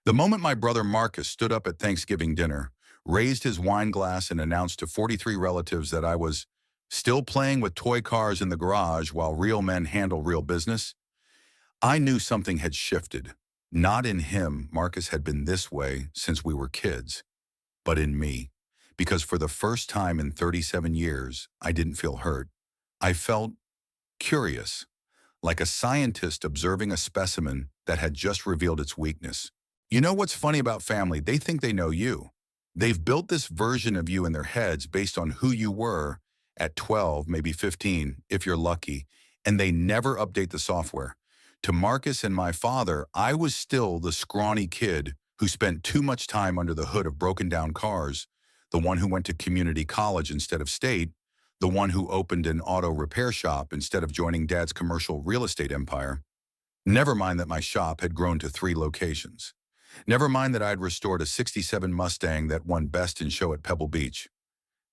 The moment my brother Marcus stood up at Thanksgiving dinner, raised his wine glass and announced to 43 relatives that I was still playing with toy cars in the garage while real men handle real business, I knew something had shifted. Not in him, Marcus had been this way since we were kids, but in me. Because for the first time in 37 years, I didn't feel hurt. I felt curious, like a scientist observing a specimen that had just revealed its weakness. You know what's funny about family? They think they know you. They've built this version of you in their heads based on who you were at 12, maybe 15, if you're lucky, and they never update the software. To Marcus and my father, I was still the scrawny kid who spent too much time under the hood of broken down cars, the one who went to community college instead of state, the one who opened an auto repair shop instead of joining Dad's commercial real estate empire. Never mind that my shop had grown to 3 locations. Never mind that I had restored a '67 Mustang that won Best in Show at Pebble Beach.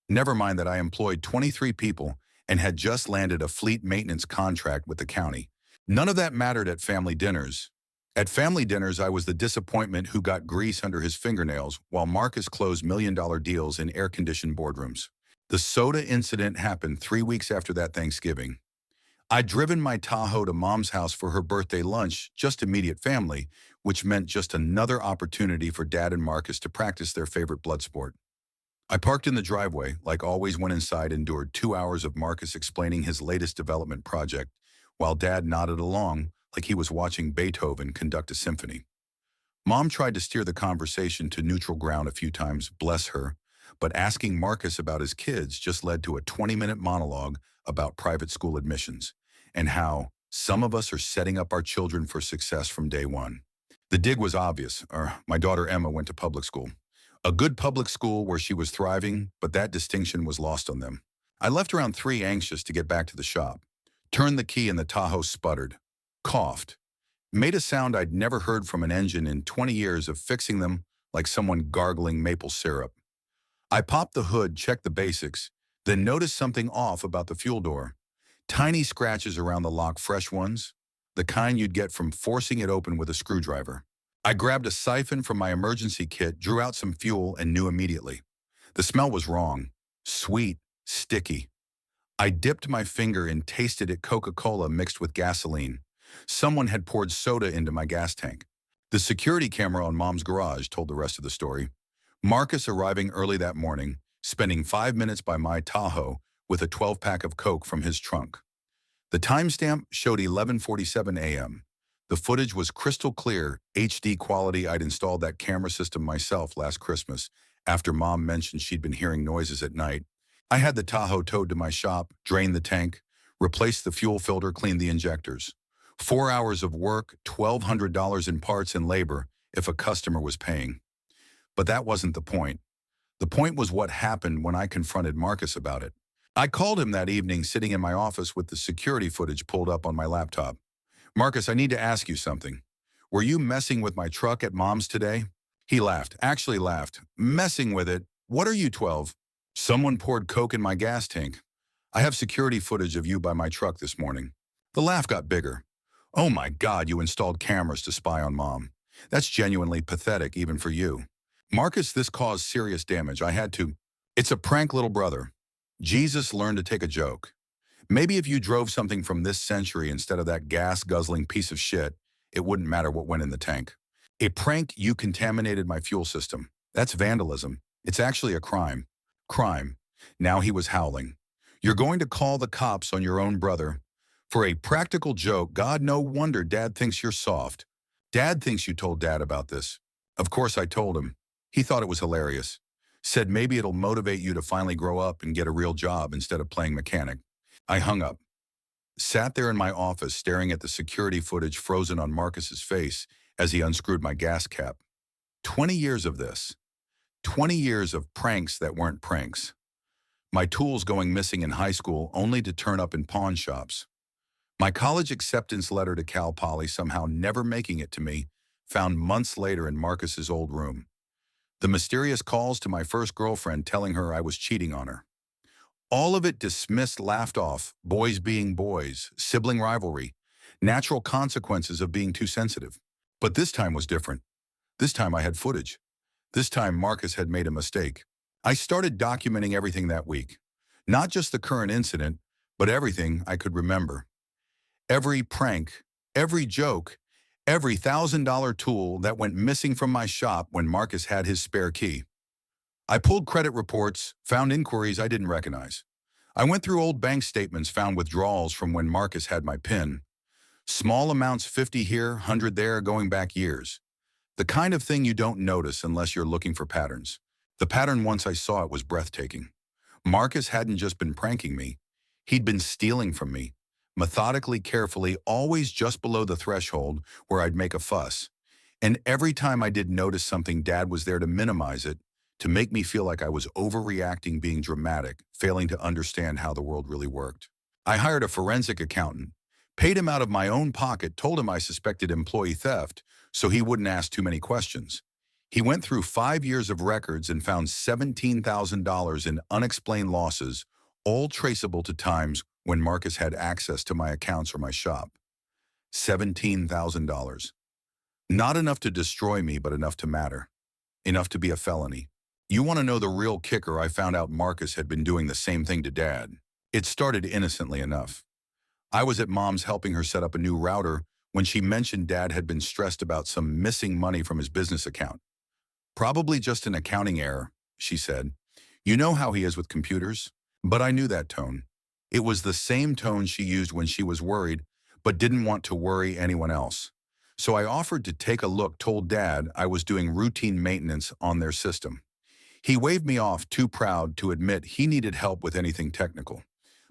Never mind that I employed 23 people and had just landed a fleet maintenance contract with the county. None of that mattered at family dinners. At family dinners, I was the disappointment who got grease under his fingernails while Marcus closed million-dollar deals in air-conditioned boardrooms. The soda incident happened 3 weeks after that Thanksgiving. I'd driven my Tahoe to Mom's house for her birthday lunch, just immediate family, which meant just another opportunity for Dad and Marcus to practice their favorite blood sport. I parked in the driveway, like always went inside, endured 2 hours of Marcus explaining his latest development project, while Dad nodded along like he was watching Beethoven conduct a symphony. Mom tried to steer the conversation to neutral ground a few times, bless her, but asking Marcus about his kids just led to a 20-minute monologue about private school admissions and how some of us are setting up our children for success from day one. The dig was obvious. My daughter Emma went to public school. A good public school where she was thriving, but that distinction was lost on them. I left around 3, anxious to get back to the shop. Turned the key and the Tahoe sputtered, coughed, made a sound I'd never heard from an engine in 20 years of fixing them, like someone gargling maple syrup. I popped the hood, checked the basics, then noticed something off about the fuel door. Tiny scratches around the lock, fresh ones, the kind you'd get from forcing it open with a screwdriver. I grabbed a siphon from my emergency kit, drew out some fuel, and knew immediately. The smell was wrong. Sweet, sticky. I dipped my finger and tasted it, Coca-Cola mixed with gasoline. Someone had poured soda into my gas tank. The security camera on Mom's garage told the rest of the story. Marcus arriving early that morning, spending 5 minutes by my Tahoe with a 12-pack of Coke from his trunk. The timestamp showed 11:47 a.m. The footage was crystal clear, HD quality. I'd installed that camera system myself last Christmas after Mom mentioned she'd been hearing noises at night. I had the Tahoe towed to my shop, drained the tank, replaced the fuel filter, cleaned the injectors. 4 hours of work, $1,200 in parts and labor if a customer was paying. But that wasn't the point. The point was what happened when I confronted Marcus about it. I called him that evening, sitting in my office with the security footage pulled up on my laptop. Marcus, I need to ask you something. Were you messing with my truck at Mom's today? He laughed, actually laughed. Messing with it? What are you, 12? Someone poured Coke in my gas tank. I have security footage of you by my truck this morning. The laugh got bigger. Oh my God, you installed cameras to spy on Mom. That's genuinely pathetic, even for you. Marcus, this caused serious damage. I had to. It's a prank, little brother. Jesus learned to take a joke. Maybe if you drove something from this century instead of that gas-guzzling piece of shit, it wouldn't matter what went in the tank. A prank, you contaminated my fuel system. That's vandalism. It's actually a crime. Crime. Now he was howling. You're going to call the cops on your own brother. For a practical joke, God, no wonder Dad thinks you're soft. Dad thinks you told Dad about this. Of course I told him. He thought it was hilarious. Said maybe it'll motivate you to finally grow up and get a real job instead of playing mechanic. I hung up. Sat there in my office staring at the security footage frozen on Marcus's face as he unscrewed my gas cap. 20 years of this. 20 years of pranks that weren't pranks. My tools going missing in high school only to turn up in pawn shops. My college acceptance letter to Cal Poly somehow never making it to me, found months later in Marcus's old room. The mysterious calls to my first girlfriend telling her I was cheating on her. All of it dismissed, laughed off, boys being boys, sibling rivalry, natural consequences of being too sensitive. But this time was different. This time I had footage. This time Marcus had made a mistake. I started documenting everything that week. Not just the current incident, but everything I could remember. Every prank, every joke, every $1,000 tool that went missing from my shop when Marcus had his spare key. I pulled credit reports, found inquiries I didn't recognize. I went through old bank statements, found withdrawals from when Marcus had my PIN. Small amounts, 50 here, 100 there, going back years. The kind of thing you don't notice unless you're looking for patterns. The pattern, once I saw it, was breathtaking. Marcus hadn't just been pranking me. He'd been stealing from me. Methodically, carefully, always just below the threshold where I'd make a fuss. And every time I did notice something, Dad was there to minimize it, to make me feel like I was overreacting, being dramatic, failing to understand how the world really worked. I hired a forensic accountant, paid him out of my own pocket, told him I suspected employee theft so he wouldn't ask too many questions. He went through 5 years of records and found $17,000 in unexplained losses, all traceable to times when Marcus had access to my accounts or my shop. $17,000. Not enough to destroy me, but enough to matter. Enough to be a felony. You want to know the real kicker? I found out Marcus had been doing the same thing to Dad. It started innocently enough. I was at Mom's helping her set up a new router when she mentioned Dad had been stressed about some missing money from his business account. Probably just an accounting error, she said. You know how he is with computers? But I knew that tone. It was the same tone she used when she was worried, but didn't want to worry anyone else. So I offered to take a look, told Dad I was doing routine maintenance on their system. He waved me off, too proud to admit he needed help with anything technical.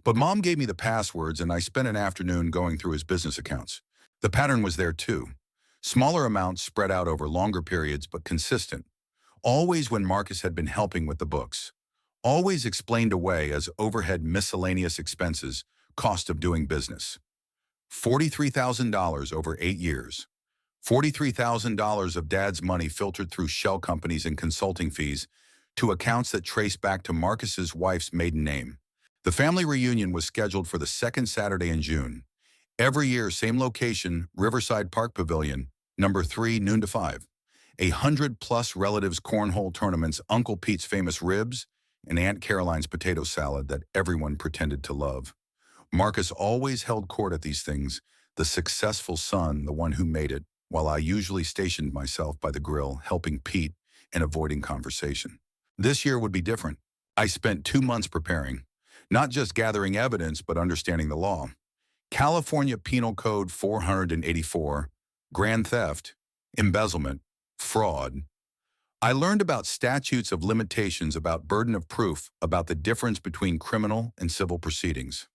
But Mom gave me the passwords and I spent an afternoon going through his business accounts. The pattern was there too. Smaller amounts spread out over longer periods, but consistent. Always when Marcus had been helping with the books. Always explained away as overhead miscellaneous expenses, cost of doing business. $43,000 over 8 years. $43,000 of Dad's money filtered through shell companies and consulting fees to accounts that trace back to Marcus's wife's maiden name. The family reunion was scheduled for the second Saturday in June. Every year, same location, Riverside Park Pavilion, number 3, noon to 5. 100+ relatives, cornhole tournaments, Uncle Pete's famous ribs, and Aunt Caroline's potato salad that everyone pretended to love. Marcus always held court at these things, the successful son, the one who made it, while I usually stationed myself by the grill, helping Pete and avoiding conversation. This year would be different. I spent 2 months preparing, not just gathering evidence, but understanding the law. California Penal Code 484, grand theft, embezzlement, fraud. I learned about statutes of limitations, about burden of proof, about the difference between criminal and civil proceedings.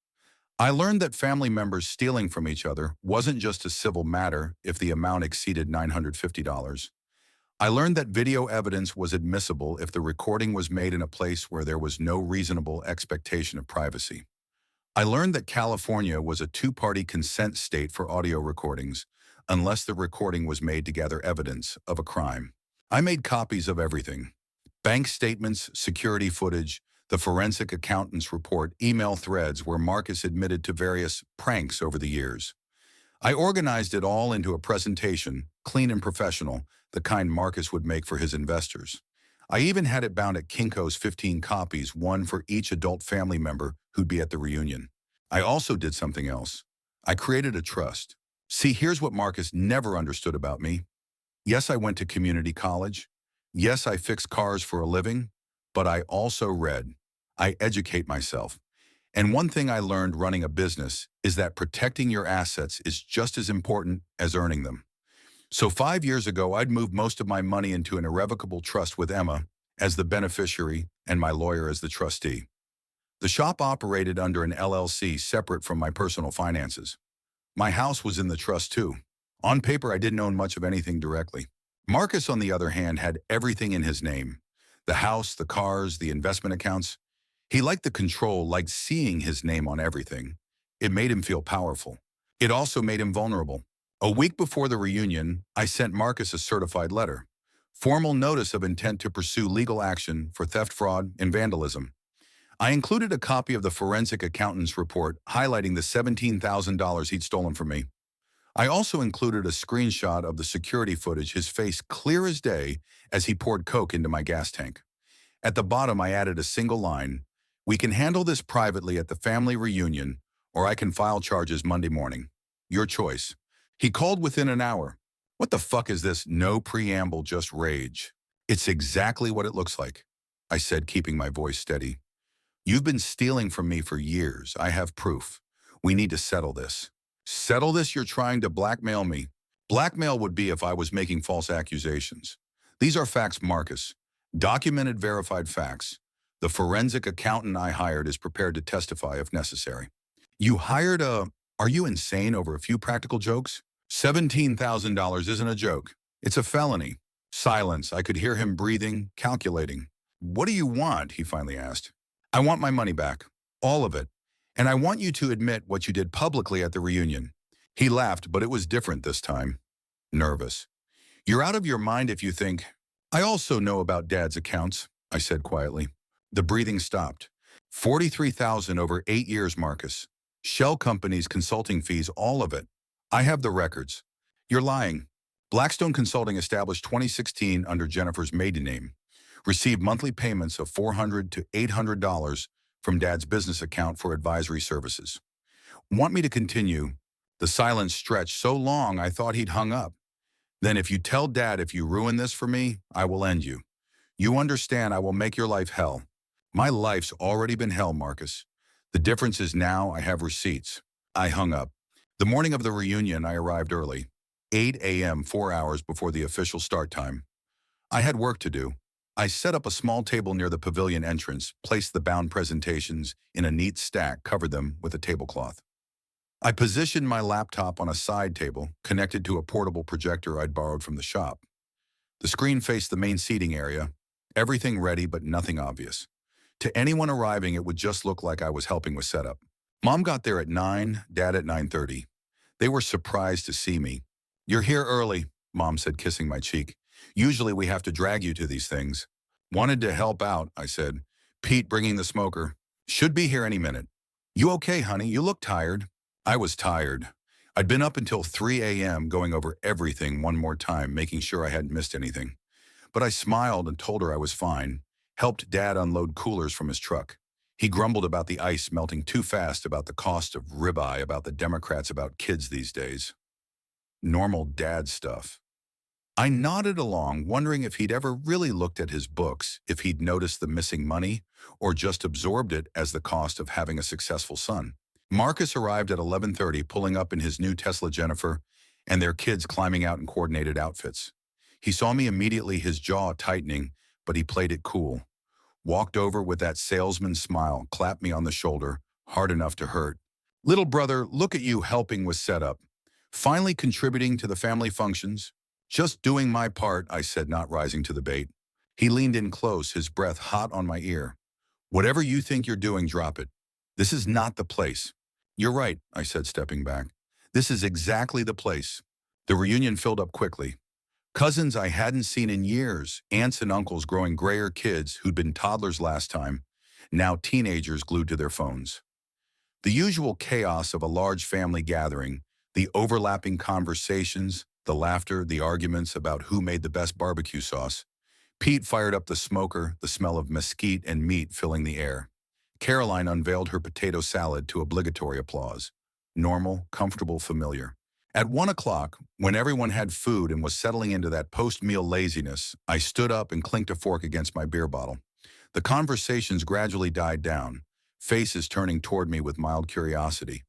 I learned that family members stealing from each other wasn't just a civil matter if the amount exceeded $950. I learned that video evidence was admissible if the recording was made in a place where there was no reasonable expectation of privacy. I learned that California was a 2-party consent state for audio recordings, unless the recording was made to gather evidence of a crime. I made copies of everything. Bank statements, security footage, the forensic accountant's report, email threads where Marcus admitted to various pranks over the years. I organized it all into a presentation, clean and professional, the kind Marcus would make for his investors. I even had it bound at Kinko's 15 copies, one for each adult family member who'd be at the reunion. I also did something else. I created a trust. See, here's what Marcus never understood about me. Yes, I went to community college. Yes, I fix cars for a living, but I also read. I educate myself. And one thing I learned running a business is that protecting your assets is just as important as earning them. So 5 years ago, I'd moved most of my money into an irrevocable trust with Emma as the beneficiary and my lawyer as the trustee. The shop operated under an LLC separate from my personal finances. My house was in the trust too. On paper, I didn't own much of anything directly. Marcus, on the other hand, had everything in his name. The house, the cars, the investment accounts. He liked the control, liked seeing his name on everything. It made him feel powerful. It also made him vulnerable. A week before the reunion, I sent Marcus a certified letter. Formal notice of intent to pursue legal action for theft, fraud, and vandalism. I included a copy of the forensic accountant's report highlighting the $17,000 he'd stolen from me. I also included a screenshot of the security footage, his face clear as day as he poured Coke into my gas tank. At the bottom, I added a single line: "We can handle this privately at the family reunion, or I can file charges Monday morning. Your choice." He called within an hour. "What the fuck is this? No preamble, just rage." "It's exactly what it looks like," I said, keeping my voice steady. "You've been stealing from me for years. I have proof. We need to settle this." "Settle this? You're trying to blackmail me." "Blackmail would be if I was making false accusations. These are facts, Marcus. Documented, verified facts. The forensic accountant I hired is prepared to testify if necessary." "You hired a... Are you insane over a few practical jokes? $17,000 isn't a joke. It's a felony." Silence. I could hear him breathing, calculating. "What do you want?" he finally asked. "I want my money back. All of it. And I want you to admit what you did publicly at the reunion." He laughed, but it was different this time. Nervous. "You're out of your mind if you think..." "I also know about Dad's accounts," I said quietly. The breathing stopped. 43,000 over 8 years, Marcus. Shell companies, consulting fees, all of it. I have the records." "You're lying." "Blackstone Consulting, established 2016 under Jennifer's maiden name. Received monthly payments of $400 to $800 from Dad's business account for advisory services." "Want me to continue?" The silence stretched so long I thought he'd hung up. "Then if you tell Dad, if you ruin this for me, I will end you. You understand, I will make your life hell." "My life's already been hell, Marcus. The difference is now I have receipts." I hung up. The morning of the reunion, I arrived early. 8 a.m., 4 hours before the official start time. I had work to do. I set up a small table near the pavilion entrance, placed the bound presentations in a neat stack, covered them with a tablecloth. I positioned my laptop on a side table, connected to a portable projector I'd borrowed from the shop. The screen faced the main seating area, everything ready but nothing obvious. To anyone arriving, it would just look like I was helping with setup. Mom got there at 9, Dad at 9:30. They were surprised to see me. "You're here early," Mom said, kissing my cheek. "Usually we have to drag you to these things." "Wanted to help out," I said. "Pete bringing the smoker. Should be here any minute." "You okay, honey? You look tired." I was tired. I'd been up until 3 a.m. going over everything one more time, making sure I hadn't missed anything. But I smiled and told her I was fine, helped Dad unload coolers from his truck. He grumbled about the ice melting too fast, about the cost of ribeye, about the Democrats, about kids these days. Normal dad stuff. I nodded along, wondering if he'd ever really looked at his books, if he'd noticed the missing money, or just absorbed it as the cost of having a successful son. Marcus arrived at 11:30, pulling up in his new Tesla Jennifer, and their kids climbing out in coordinated outfits. He saw me immediately, his jaw tightening, but he played it cool. Walked over with that salesman smile, clapped me on the shoulder, hard enough to hurt. "Little brother, look at you helping with setup. Finally contributing to the family functions." "Just doing my part," I said, not rising to the bait. He leaned in close, his breath hot on my ear. "Whatever you think you're doing, drop it. This is not the place." "You're right," I said, stepping back. "This is exactly the place." The reunion filled up quickly. Cousins I hadn't seen in years, aunts and uncles growing grayer kids who'd been toddlers last time, now teenagers glued to their phones. The usual chaos of a large family gathering, the overlapping conversations, the laughter, the arguments about who made the best barbecue sauce. Pete fired up the smoker, the smell of mesquite and meat filling the air. Caroline unveiled her potato salad to obligatory applause. Normal, comfortable, familiar. At 1 o'clock, when everyone had food and was settling into that post-meal laziness, I stood up and clinked a fork against my beer bottle. The conversations gradually died down, faces turning toward me with mild curiosity.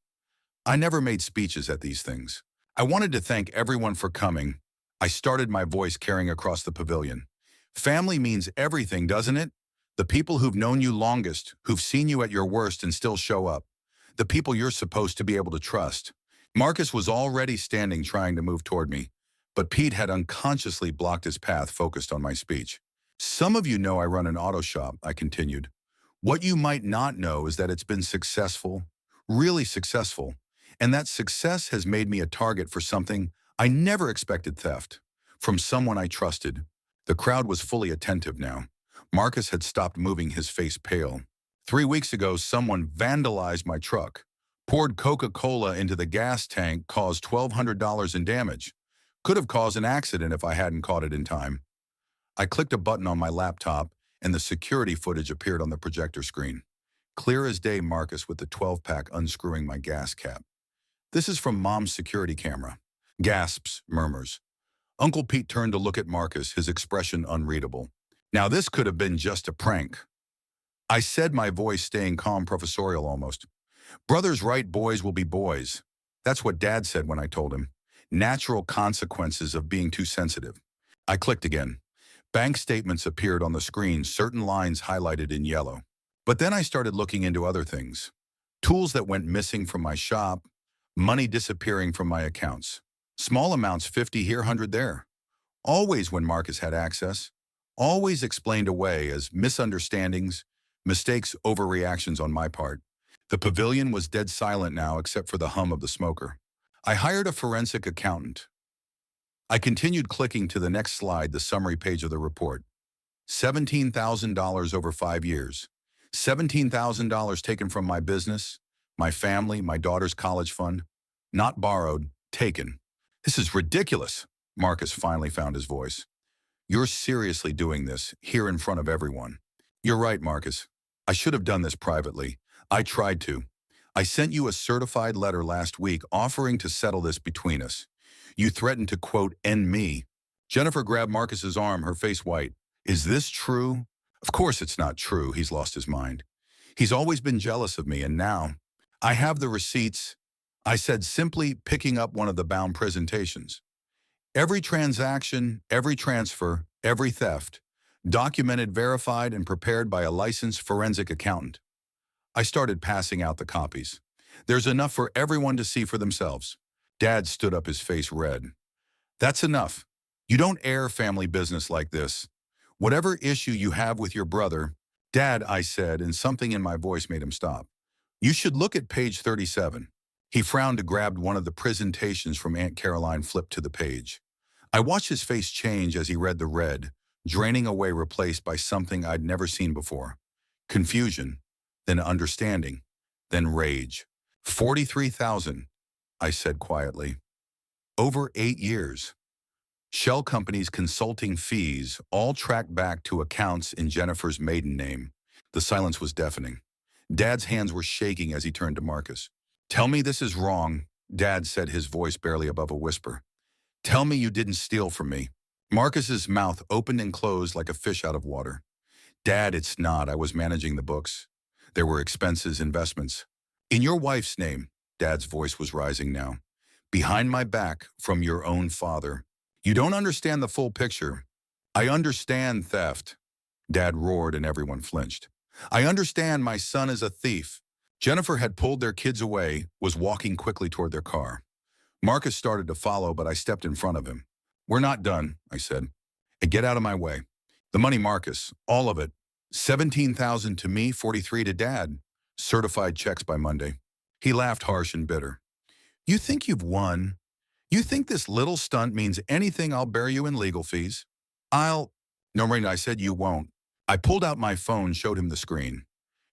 I never made speeches at these things. I wanted to thank everyone for coming. I started, my voice carrying across the pavilion. Family means everything, doesn't it? The people who've known you longest, who've seen you at your worst and still show up. The people you're supposed to be able to trust. Marcus was already standing, trying to move toward me, but Pete had unconsciously blocked his path, focused on my speech. "Some of you know I run an auto shop," I continued. "What you might not know is that it's been successful, really successful, and that success has made me a target for something I never expected: theft. From someone I trusted." The crowd was fully attentive now. Marcus had stopped moving, his face pale. "3 weeks ago, someone vandalized my truck, Poured Coca-Cola into the gas tank, caused $1,200 in damage. Could have caused an accident if I hadn't caught it in time. I clicked a button on my laptop, and the security footage appeared on the projector screen. Clear as day, Marcus with the 12-pack unscrewing my gas cap. This is from Mom's security camera. Gasps, murmurs. Uncle Pete turned to look at Marcus, his expression unreadable. Now this could have been just a prank. I said, my voice staying calm, professorial almost. Brothers right, boys will be boys. That's what Dad said when I told him. Natural consequences of being too sensitive. I clicked again. Bank statements appeared on the screen, certain lines highlighted in yellow. But then I started looking into other things. Tools that went missing from my shop, money disappearing from my accounts. Small amounts, 50 here, 100 there. Always when Marcus had access. Always explained away as misunderstandings, mistakes, overreactions on my part. The pavilion was dead silent now except for the hum of the smoker. I hired a forensic accountant. I continued clicking to the next slide, the summary page of the report. $17,000 over 5 years. $17,000 taken from my business, my family, my daughter's college fund. Not borrowed, taken. This is ridiculous. Marcus finally found his voice. You're seriously doing this, here in front of everyone. You're right, Marcus. I should have done this privately. I tried to. I sent you a certified letter last week offering to settle this between us. You threatened to, quote, end me. Jennifer grabbed Marcus's arm, her face white. Is this true? Of course it's not true. He's lost his mind. He's always been jealous of me, and now I have the receipts. I said, simply picking up one of the bound presentations. Every transaction, every transfer, every theft, documented, verified, and prepared by a licensed forensic accountant. I started passing out the copies. There's enough for everyone to see for themselves. Dad stood up, his face red. That's enough. You don't air family business like this. Whatever issue you have with your brother, Dad, I said, and something in my voice made him stop. You should look at page 37. He frowned and grabbed one of the presentations from Aunt Caroline, flipped to the page. I watched his face change as he read the red, draining away, replaced by something I'd never seen before. Confusion, then understanding, then rage. 43,000, I said quietly. Over 8 years. Shell companies, consulting fees, all tracked back to accounts in Jennifer's maiden name. The silence was deafening. Dad's hands were shaking as he turned to Marcus. Tell me this is wrong, Dad said, his voice barely above a whisper. Tell me you didn't steal from me. Marcus's mouth opened and closed like a fish out of water. Dad, it's not. I was managing the books. There were expenses, investments. In your wife's name, Dad's voice was rising now. Behind my back, from your own father. You don't understand the full picture. I understand theft. Dad roared and everyone flinched. I understand my son is a thief. Jennifer had pulled their kids away, was walking quickly toward their car. Marcus started to follow, but I stepped in front of him. We're not done, I said. And get out of my way. The money, Marcus, all of it. 17,000 to me, 43 to Dad. Certified checks by Monday. He laughed harsh and bitter. You think you've won? You think this little stunt means anything? I'll bear you in legal fees. No, Marina, I said you won't. I pulled out my phone, showed him the screen.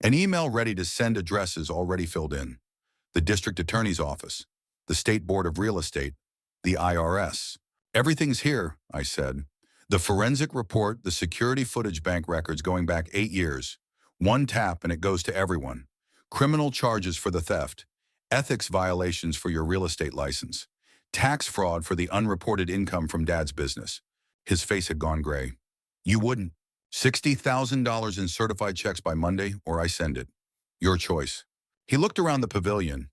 An email ready to send, addresses already filled in. The district attorney's office, the State Board of Real Estate, the IRS. Everything's here, I said. The forensic report, the security footage, bank records going back 8 years. One tap and it goes to everyone. Criminal charges for the theft. Ethics violations for your real estate license. Tax fraud for the unreported income from Dad's business. His face had gone gray. You wouldn't. $60,000 in certified checks by Monday, or I send it. Your choice. He looked around the pavilion.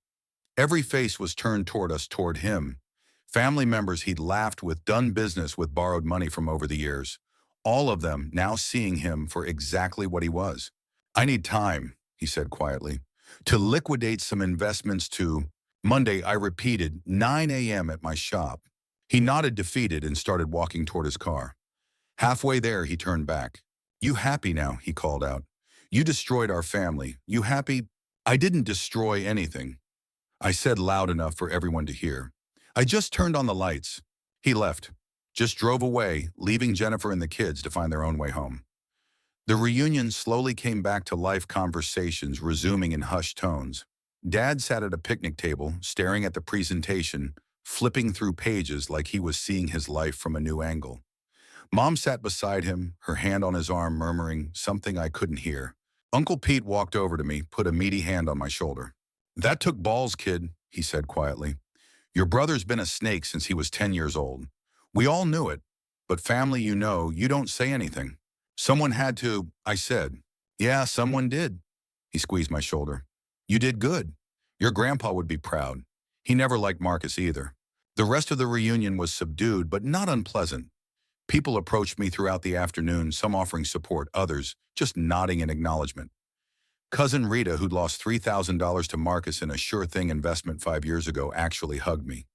Every face was turned toward us, toward him. Family members he'd laughed with, done business with, borrowed money from over the years. All of them now seeing him for exactly what he was. I need time, he said quietly, to liquidate some investments to... Monday, I repeated, 9 a.m. at my shop. He nodded, defeated, and started walking toward his car. Halfway there, he turned back. You happy now, he called out. You destroyed our family. You happy? I didn't destroy anything. I said loud enough for everyone to hear. I just turned on the lights. He left, just drove away, leaving Jennifer and the kids to find their own way home. The reunion slowly came back to life, conversations resuming in hushed tones. Dad sat at a picnic table, staring at the presentation, flipping through pages like he was seeing his life from a new angle. Mom sat beside him, her hand on his arm, murmuring something I couldn't hear. Uncle Pete walked over to me, put a meaty hand on my shoulder. "That took balls, kid," he said quietly. "Your brother's been a snake since he was 10 years old. We all knew it, but family, you don't say anything." "Someone had to," I said. "Yeah, someone did." He squeezed my shoulder. "You did good. Your grandpa would be proud. He never liked Marcus either." The rest of the reunion was subdued but not unpleasant. People approached me throughout the afternoon, some offering support, others just nodding in acknowledgement. Cousin Rita, who'd lost $3,000 to Marcus in a sure-thing investment 5 years ago, actually hugged me.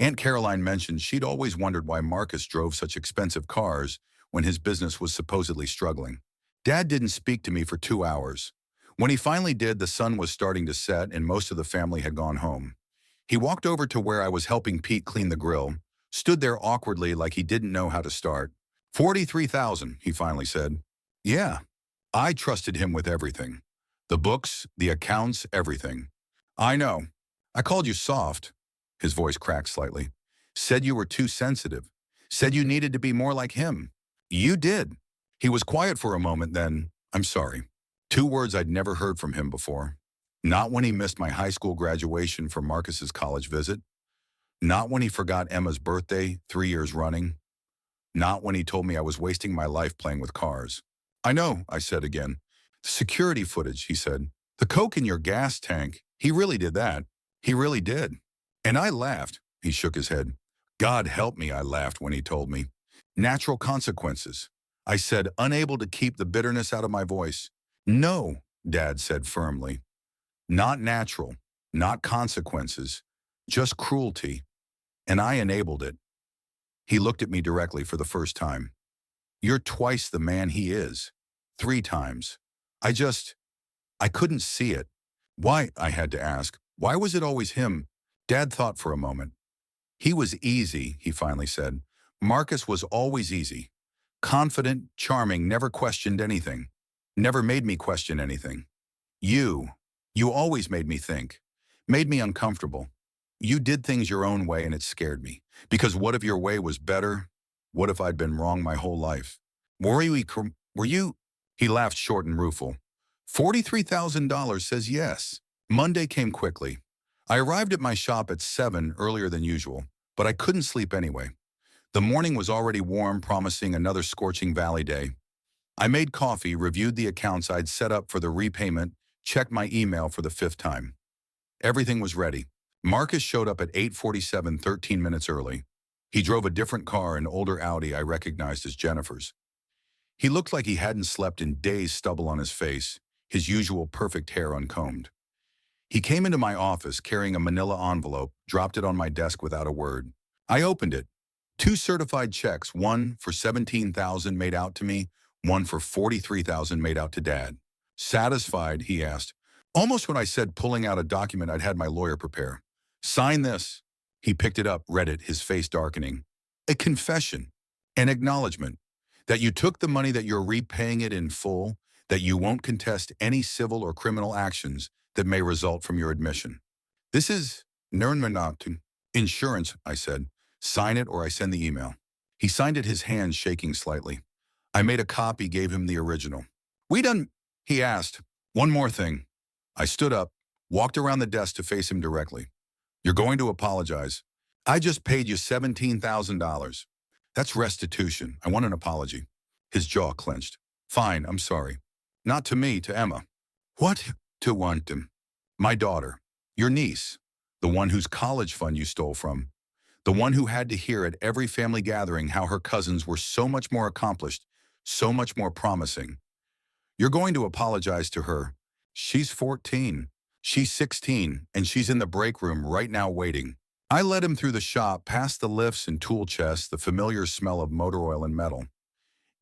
Aunt Caroline mentioned she'd always wondered why Marcus drove such expensive cars when his business was supposedly struggling. Dad didn't speak to me for 2 hours. When he finally did, the sun was starting to set and most of the family had gone home. He walked over to where I was helping Pete clean the grill, stood there awkwardly like he didn't know how to start. 43,000, he finally said. Yeah, I trusted him with everything. The books, the accounts, everything. I know. I called you soft. His voice cracked slightly. Said you were too sensitive. Said you needed to be more like him. You did. He was quiet for a moment, then, "I'm sorry." 2 words I'd never heard from him before. Not when he missed my high school graduation for Marcus's college visit. Not when he forgot Emma's birthday 3 years running. Not when he told me I was wasting my life playing with cars. "I know," I said again. "The security footage," he said. "The coke in your gas tank. He really did that. He really did." And I laughed. He shook his head. "God help me," I laughed when he told me. "Natural consequences." I said, unable to keep the bitterness out of my voice. "No," Dad said firmly. "Not natural, not consequences, just cruelty. And I enabled it." He looked at me directly for the first time. "You're twice the man he is. 3 times. I couldn't see it." "Why?" I had to ask. "Why was it always him?" Dad thought for a moment. "He was easy," he finally said. "Marcus was always easy. Confident, charming, never questioned anything. Never made me question anything. You always made me think. Made me uncomfortable. You did things your own way and it scared me. Because what if your way was better? What if I'd been wrong my whole life? Were you? He laughed short and rueful. $43,000 says yes. Monday came quickly. I arrived at my shop at 7 earlier than usual, but I couldn't sleep anyway. The morning was already warm, promising another scorching valley day. I made coffee, reviewed the accounts I'd set up for the repayment, checked my email for the 5th time. Everything was ready. Marcus showed up at 8:47, 13 minutes early. He drove a different car, an older Audi I recognized as Jennifer's. He looked like he hadn't slept in days, stubble on his face, his usual perfect hair uncombed. He came into my office carrying a manila envelope, dropped it on my desk without a word. I opened it. 2 certified checks, one for $17,000 made out to me, one for $43,000 made out to Dad. "Satisfied?" he asked. Almost when I said, pulling out a document I'd had my lawyer prepare. "Sign this." He picked it up, read it, his face darkening. "A confession, an acknowledgement, that you took the money, that you're repaying it in full, that you won't contest any civil or criminal actions that may result from your admission. This is Nernmanatu insurance," I said. "Sign it or I send the email." He signed it, his hands shaking slightly. I made a copy, gave him the original. "We done?" he asked. "One more thing." I stood up, walked around the desk to face him directly. "You're going to apologize. I just paid you $17,000. That's restitution. I want an apology." His jaw clenched. "Fine, I'm sorry. Not to me, to Emma." "What?" "To want him. My daughter. Your niece. The one whose college fund you stole from. The one who had to hear at every family gathering how her cousins were so much more accomplished, so much more promising. You're going to apologize to her. She's 14. She's 16, and she's in the break room right now waiting." I led him through the shop, past the lifts and tool chests, the familiar smell of motor oil and metal.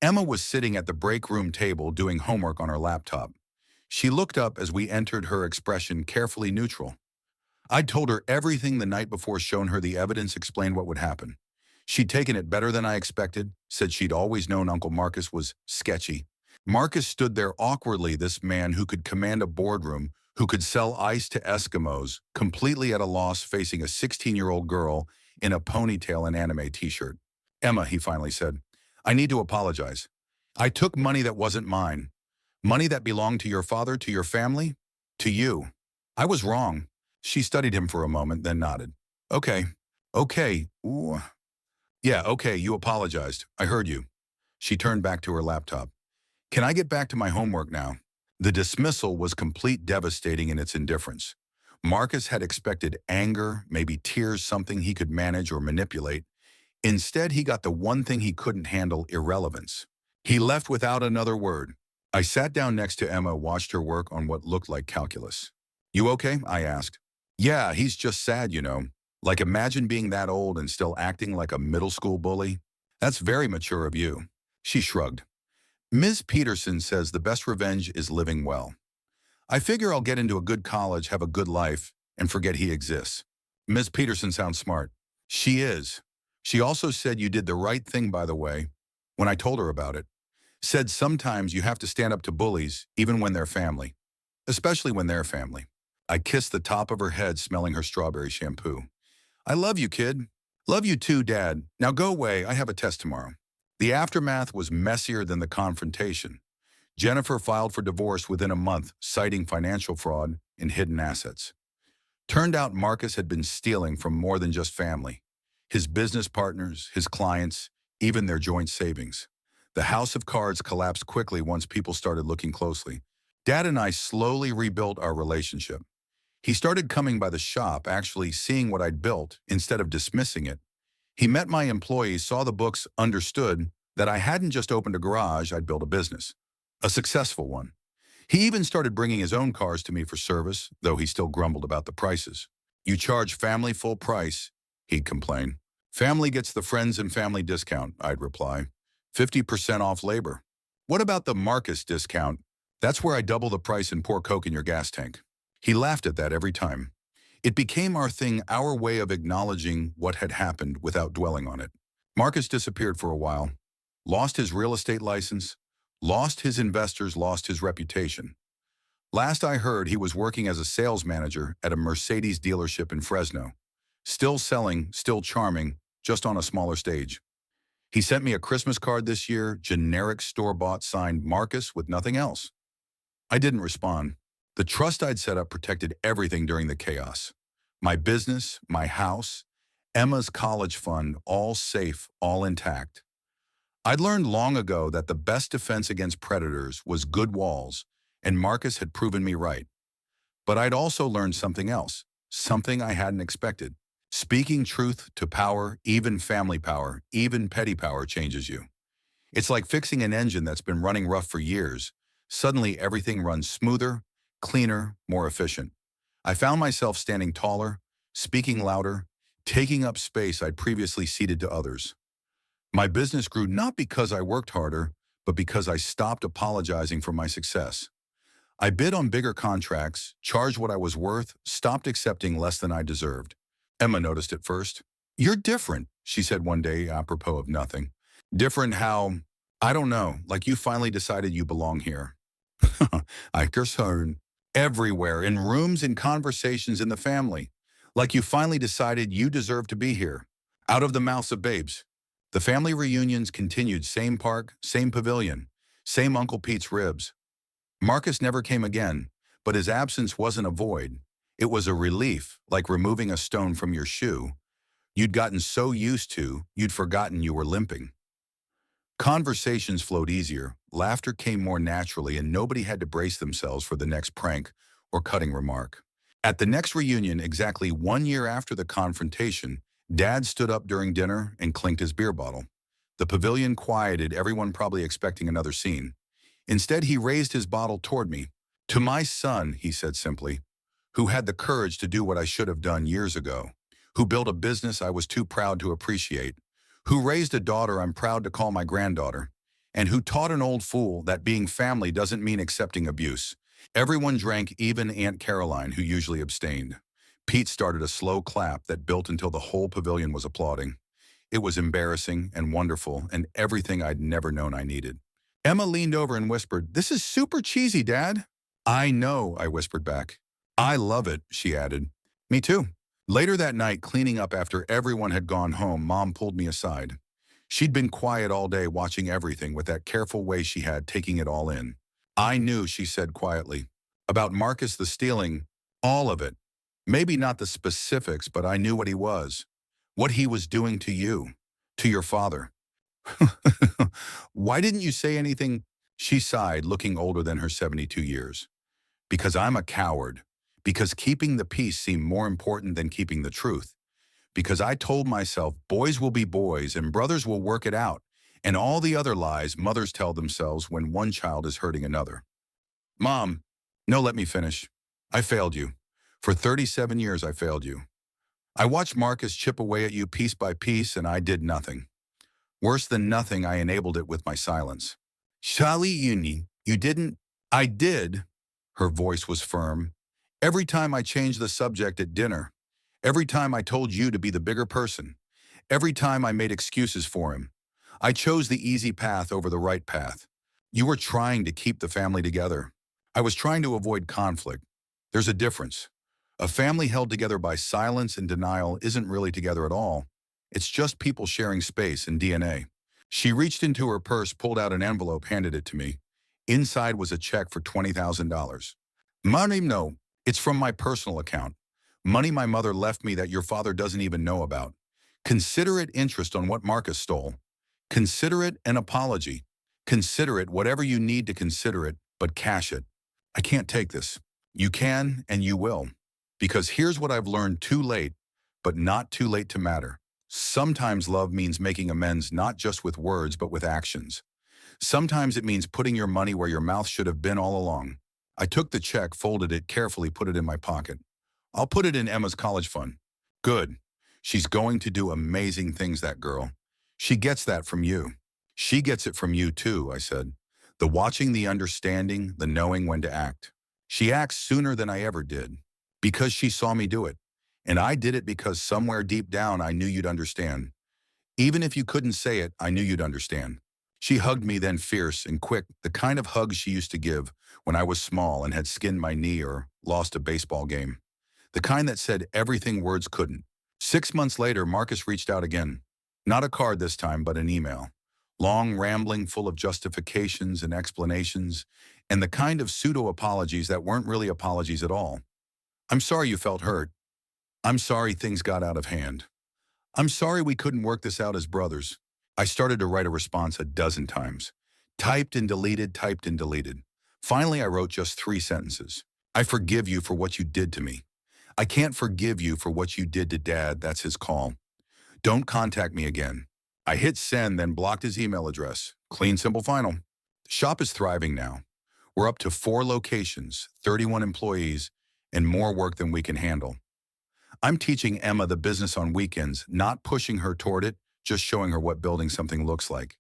Emma was sitting at the break room table doing homework on her laptop. She looked up as we entered, her expression carefully neutral. I'd told her everything the night before, shown her the evidence, explained what would happen. She'd taken it better than I expected, said she'd always known Uncle Marcus was sketchy. Marcus stood there awkwardly, this man who could command a boardroom, who could sell ice to Eskimos, completely at a loss facing a 16-year-old girl in a ponytail and anime t-shirt. Emma, he finally said, I need to apologize. I took money that wasn't mine. Money that belonged to your father, to your family, to you. I was wrong. She studied him for a moment, then nodded. Okay. Okay. Ooh. Yeah, okay, you apologized. I heard you. She turned back to her laptop. Can I get back to my homework now? The dismissal was complete devastating in its indifference. Marcus had expected anger, maybe tears, something he could manage or manipulate. Instead, he got the one thing he couldn't handle, irrelevance. He left without another word. I sat down next to Emma, watched her work on what looked like calculus. You okay? I asked. Yeah, he's just sad, you know. Like imagine being that old and still acting like a middle school bully. That's very mature of you. She shrugged. Ms. Peterson says the best revenge is living well. I figure I'll get into a good college, have a good life, and forget he exists. Ms. Peterson sounds smart. She is. She also said you did the right thing, by the way, when I told her about it. Said sometimes you have to stand up to bullies, even when they're family. Especially when they're family. I kissed the top of her head, smelling her strawberry shampoo. I love you, kid. Love you too, Dad. Now go away, I have a test tomorrow. The aftermath was messier than the confrontation. Jennifer filed for divorce within a month, citing financial fraud and hidden assets. Turned out Marcus had been stealing from more than just family. His business partners, his clients, even their joint savings. The house of cards collapsed quickly once people started looking closely. Dad and I slowly rebuilt our relationship. He started coming by the shop, actually seeing what I'd built instead of dismissing it. He met my employees, saw the books, understood that I hadn't just opened a garage, I'd built a business. A successful one. He even started bringing his own cars to me for service, though he still grumbled about the prices. You charge family full price, he'd complain. Family gets the friends and family discount, I'd reply. 50% off labor. What about the Marcus discount? That's where I double the price and pour Coke in your gas tank. He laughed at that every time. It became our thing, our way of acknowledging what had happened without dwelling on it. Marcus disappeared for a while, lost his real estate license, lost his investors, lost his reputation. Last I heard, he was working as a sales manager at a Mercedes dealership in Fresno. Still selling, still charming, just on a smaller stage. He sent me a Christmas card this year, generic store-bought signed Marcus with nothing else. I didn't respond. The trust I'd set up protected everything during the chaos. My business, my house, Emma's college fund, all safe, all intact. I'd learned long ago that the best defense against predators was good walls, and Marcus had proven me right. But I'd also learned something else, something I hadn't expected. Speaking truth to power, even family power, even petty power changes you. It's like fixing an engine that's been running rough for years. Suddenly everything runs smoother, cleaner, more efficient. I found myself standing taller, speaking louder, taking up space I'd previously ceded to others. My business grew not because I worked harder, but because I stopped apologizing for my success. I bid on bigger contracts, charged what I was worth, stopped accepting less than I deserved. Emma noticed it first. You're different, she said one day apropos of nothing. Different how? I don't know, like you finally decided you belong here. I guess everywhere, in rooms, in conversations, in the family. Like you finally decided you deserve to be here. Out of the mouths of babes. The family reunions continued, same park, same pavilion, same Uncle Pete's ribs. Marcus never came again, but his absence wasn't a void. It was a relief, like removing a stone from your shoe. You'd gotten so used to, you'd forgotten you were limping. Conversations flowed easier, laughter came more naturally, and nobody had to brace themselves for the next prank or cutting remark. At the next reunion, exactly 1 year after the confrontation, Dad stood up during dinner and clinked his beer bottle. The pavilion quieted, everyone probably expecting another scene. Instead, he raised his bottle toward me. To my son, he said simply, who had the courage to do what I should have done years ago, who built a business I was too proud to appreciate, who raised a daughter I'm proud to call my granddaughter, and who taught an old fool that being family doesn't mean accepting abuse. Everyone drank, even Aunt Caroline, who usually abstained. Pete started a slow clap that built until the whole pavilion was applauding. It was embarrassing and wonderful and everything I'd never known I needed. Emma leaned over and whispered, "This is super cheesy, Dad." "I know," I whispered back. I love it, she added. Me too. Later that night, cleaning up after everyone had gone home, Mom pulled me aside. She'd been quiet all day watching everything with that careful way she had taking it all in. I knew, she said quietly. About Marcus the stealing, all of it. Maybe not the specifics, but I knew what he was. What he was doing to you, to your father. Why didn't you say anything? She sighed, looking older than her 72 years. Because I'm a coward. Because keeping the peace seemed more important than keeping the truth. Because I told myself boys will be boys and brothers will work it out, and all the other lies mothers tell themselves when one child is hurting another. Mom, no, let me finish. I failed you. For 37 years, I failed you. I watched Marcus chip away at you piece by piece, and I did nothing. Worse than nothing, I enabled it with my silence. Shali Uni, you didn't. I did. Her voice was firm. Every time I changed the subject at dinner, every time I told you to be the bigger person, every time I made excuses for him, I chose the easy path over the right path. You were trying to keep the family together. I was trying to avoid conflict. There's a difference. A family held together by silence and denial isn't really together at all. It's just people sharing space and DNA. She reached into her purse, pulled out an envelope, handed it to me. Inside was a check for $20,000. Money, no. It's from my personal account. Money my mother left me that your father doesn't even know about. Consider it interest on what Marcus stole. Consider it an apology. Consider it whatever you need to consider it, but cash it. I can't take this. You can and you will. Because here's what I've learned too late, but not too late to matter. Sometimes love means making amends not just with words, but with actions. Sometimes it means putting your money where your mouth should have been all along. I took the check, folded it carefully, put it in my pocket. I'll put it in Emma's college fund. Good. She's going to do amazing things, that girl. She gets that from you. She gets it from you too, I said. The watching, the understanding, the knowing when to act. She acts sooner than I ever did. Because she saw me do it. And I did it because somewhere deep down I knew you'd understand. Even if you couldn't say it, I knew you'd understand. She hugged me then, fierce and quick, the kind of hug she used to give when I was small and had skinned my knee or lost a baseball game. The kind that said everything words couldn't. 6 months later, Marcus reached out again. Not a card this time, but an email. Long, rambling, full of justifications and explanations, and the kind of pseudo-apologies that weren't really apologies at all. I'm sorry you felt hurt. I'm sorry things got out of hand. I'm sorry we couldn't work this out as brothers. I started to write a response a dozen times. Typed and deleted, typed and deleted. Finally, I wrote just 3 sentences. I forgive you for what you did to me. I can't forgive you for what you did to Dad, that's his call. Don't contact me again. I hit send, then blocked his email address. Clean, simple, final. The shop is thriving now. We're up to 4 locations, 31 employees, and more work than we can handle. I'm teaching Emma the business on weekends, not pushing her toward it, just showing her what building something looks like.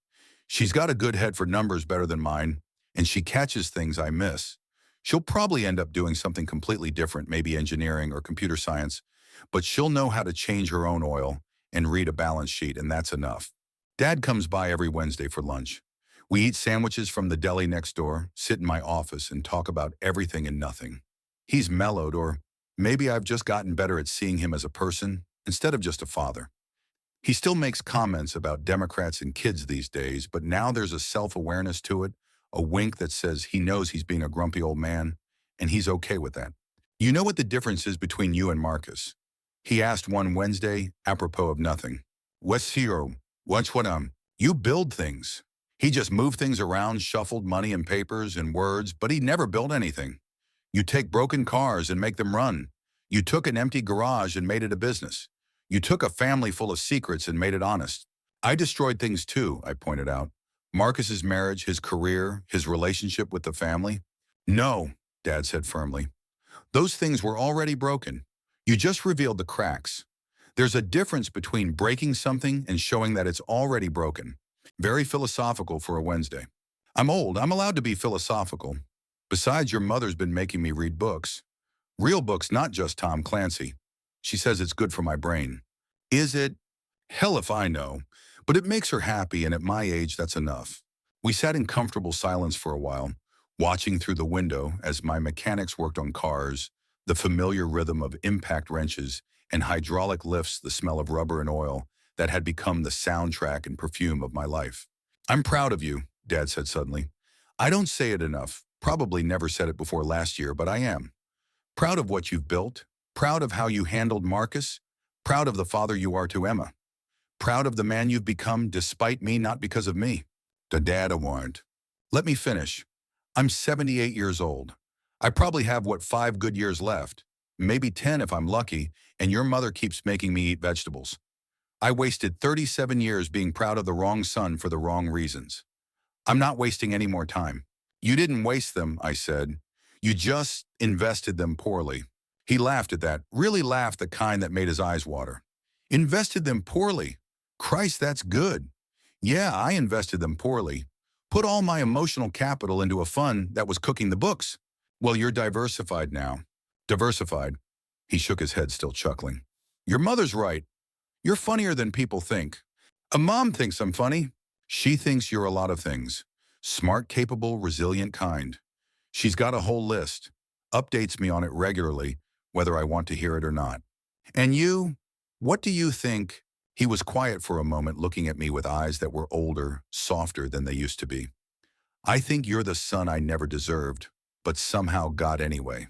She's got a good head for numbers, better than mine, and she catches things I miss. She'll probably end up doing something completely different, maybe engineering or computer science, but she'll know how to change her own oil and read a balance sheet, and that's enough. Dad comes by every Wednesday for lunch. We eat sandwiches from the deli next door, sit in my office, and talk about everything and nothing. He's mellowed, or maybe I've just gotten better at seeing him as a person instead of just a father. He still makes comments about Democrats and kids these days, but now there's a self-awareness to it, a wink that says he knows he's being a grumpy old man, and he's okay with that. You know what the difference is between you and Marcus? He asked one Wednesday, apropos of nothing. What's hero? What's what You build things. He just moved things around, shuffled money and papers and words, but he never built anything. You take broken cars and make them run. You took an empty garage and made it a business. You took a family full of secrets and made it honest. I destroyed things too, I pointed out. Marcus's marriage, his career, his relationship with the family. No, Dad said firmly. Those things were already broken. You just revealed the cracks. There's a difference between breaking something and showing that it's already broken. Very philosophical for a Wednesday. I'm old. I'm allowed to be philosophical. Besides, your mother's been making me read books. Real books, not just Tom Clancy. She says it's good for my brain. Is it? Hell if I know. But it makes her happy, and at my age, that's enough. We sat in comfortable silence for a while, watching through the window as my mechanics worked on cars, the familiar rhythm of impact wrenches and hydraulic lifts, the smell of rubber and oil that had become the soundtrack and perfume of my life. I'm proud of you, Dad said suddenly. I don't say it enough, probably never said it before last year, but I am. Proud of what you've built, proud of how you handled Marcus, proud of the father you are to Emma, proud of the man you've become despite me, not because of me. The dad warned. Let me finish. I'm 78 years old. I probably have, 5 good years left, maybe 10 if I'm lucky, and your mother keeps making me eat vegetables. I wasted 37 years being proud of the wrong son for the wrong reasons. I'm not wasting any more time. You didn't waste them, I said. You just invested them poorly. He laughed at that, really laughed, the kind that made his eyes water. Invested them poorly? Christ, that's good. Yeah, I invested them poorly. Put all my emotional capital into a fund that was cooking the books. Well, you're diversified now. Diversified. He shook his head, still chuckling. Your mother's right. You're funnier than people think. A mom thinks I'm funny. She thinks you're a lot of things. Smart, capable, resilient kind. She's got a whole list. Updates me on it regularly, whether I want to hear it or not. And you? What do you think? He was quiet for a moment, looking at me with eyes that were older, softer than they used to be. I think you're the son I never deserved, but somehow got anyway.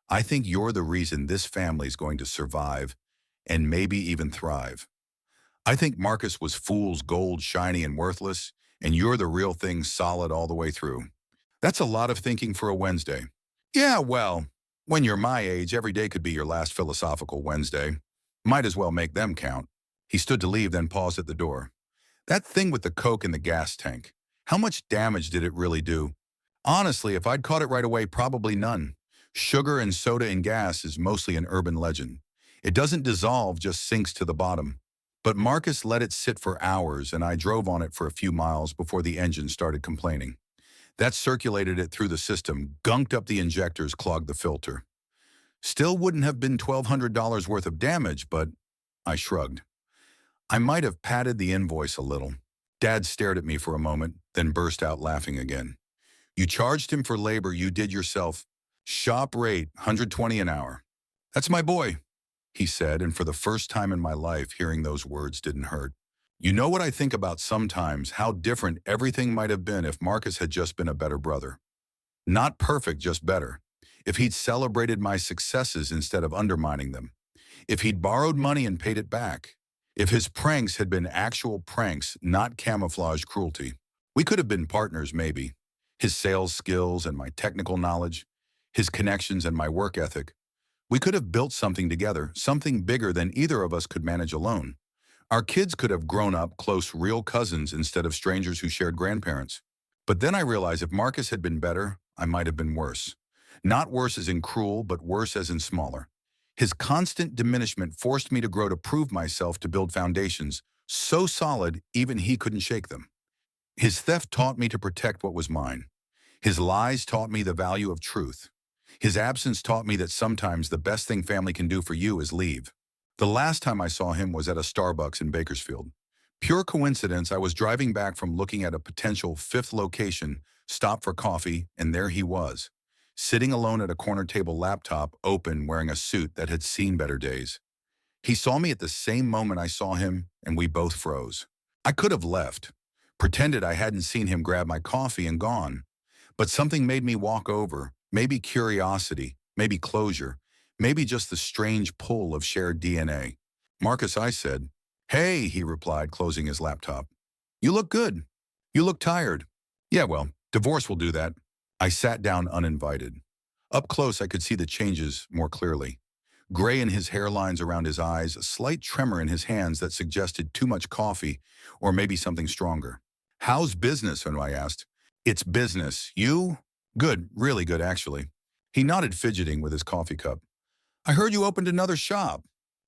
I think you're the reason this family's going to survive and maybe even thrive. I think Marcus was fool's gold, shiny and worthless, and you're the real thing, solid all the way through. That's a lot of thinking for a Wednesday. Yeah, well, when you're my age, every day could be your last philosophical Wednesday. Might as well make them count. He stood to leave, then paused at the door. That thing with the coke in the gas tank, how much damage did it really do? Honestly, if I'd caught it right away, probably none. Sugar and soda and gas is mostly an urban legend. It doesn't dissolve, just sinks to the bottom. But Marcus let it sit for hours, and I drove on it for a few miles before the engine started complaining. That circulated it through the system, gunked up the injectors, clogged the filter. Still wouldn't have been $1,200 worth of damage, but I shrugged. I might have padded the invoice a little. Dad stared at me for a moment, then burst out laughing again. You charged him for labor you did yourself. Shop rate, 120 an hour. That's my boy, he said, and for the first time in my life, hearing those words didn't hurt. You know what I think about sometimes, how different everything might have been if Marcus had just been a better brother. Not perfect, just better. If he'd celebrated my successes instead of undermining them. If he'd borrowed money and paid it back. If his pranks had been actual pranks, not camouflage cruelty. We could have been partners, maybe. His sales skills and my technical knowledge. His connections and my work ethic. We could have built something together, something bigger than either of us could manage alone. Our kids could have grown up close, real cousins instead of strangers who shared grandparents. But then I realized if Marcus had been better, I might have been worse. Not worse as in cruel, but worse as in smaller. His constant diminishment forced me to grow, to prove myself, to build foundations so solid even he couldn't shake them. His theft taught me to protect what was mine. His lies taught me the value of truth. His absence taught me that sometimes the best thing family can do for you is leave. The last time I saw him was at a Starbucks in Bakersfield. Pure coincidence, I was driving back from looking at a potential 5th location, stopped for coffee, and there he was, sitting alone at a corner table, laptop open, wearing a suit that had seen better days. He saw me at the same moment I saw him, and we both froze. I could have left, pretended I hadn't seen him, grab my coffee and gone. But something made me walk over, maybe curiosity, maybe closure, maybe just the strange pull of shared DNA. Marcus, I said. Hey, he replied, closing his laptop. You look good. You look tired. Yeah, well, divorce will do that. I sat down uninvited. Up close, I could see the changes more clearly. Gray in his hairlines around his eyes, a slight tremor in his hands that suggested too much coffee, or maybe something stronger. How's business? And I asked. It's business. You? Good, really good, actually. He nodded, fidgeting with his coffee cup. I heard you opened another shop.